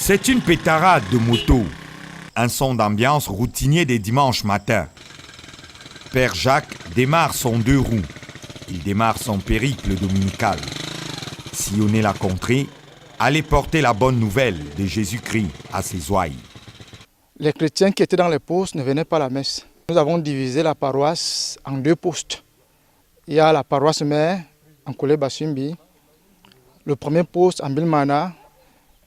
C'est une pétarade de moto, un son d'ambiance routinier des dimanches matins. Père Jacques démarre son 2 roues. Il démarre son périple dominical. Sillonner la contrée, aller porter la bonne nouvelle de Jésus-Christ à ses ouailles. Les chrétiens qui étaient dans les postes ne venaient pas à la messe. Nous avons divisé la paroisse en 2 postes. Il y a la paroisse mère en Kolé Bassimbi, le premier poste en Bilmana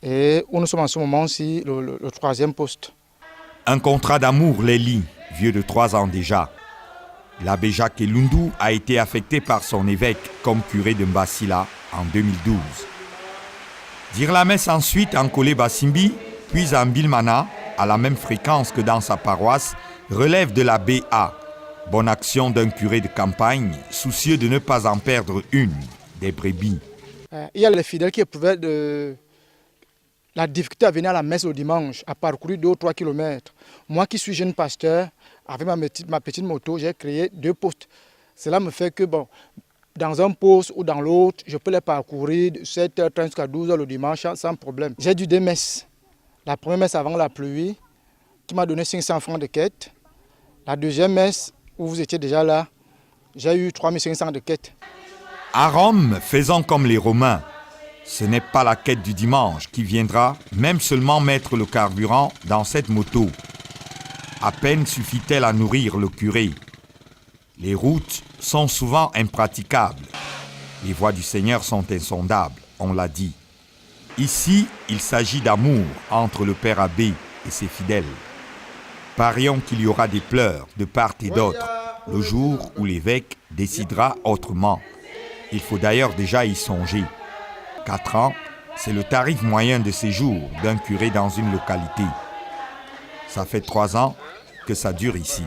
et où nous sommes en ce moment-ci, le 3e poste. Un contrat d'amour les lie, vieux de 3 ans déjà. L'abbé Jacques Elundu a été affecté par son évêque comme curé de Mbasila en 2012. Dire la messe ensuite en Kolé Bassimbi, puis en Bilmana, à la même fréquence que dans sa paroisse, relève de la BA, bonne action d'un curé de campagne, soucieux de ne pas en perdre une, des brebis. Il y a les fidèles qui éprouvaient la difficulté à venir à la messe le dimanche, à parcourir 2 ou 3 kilomètres. Moi qui suis jeune pasteur, avec ma petite moto, j'ai créé 2 postes. Cela me fait que, dans un poste ou dans l'autre, je peux les parcourir de 7h30 jusqu'à 12h le dimanche sans problème. J'ai dû 2 messes. La première messe avant la pluie, qui m'a donné 500 francs de quête. La deuxième messe, où vous étiez déjà là, j'ai eu 3500 de quête. À Rome, faisons comme les Romains. Ce n'est pas la quête du dimanche qui viendra même seulement mettre le carburant dans cette moto. À peine suffit-elle à nourrir le curé. Les routes sont souvent impraticables. Les voies du Seigneur sont insondables, on l'a dit. Ici, il s'agit d'amour entre le Père Abbé et ses fidèles. Parions qu'il y aura des pleurs de part et d'autre, le jour où l'évêque décidera autrement. Il faut d'ailleurs déjà y songer. 4 ans, c'est le tarif moyen de séjour d'un curé dans une localité. Ça fait 3 ans que ça dure ici.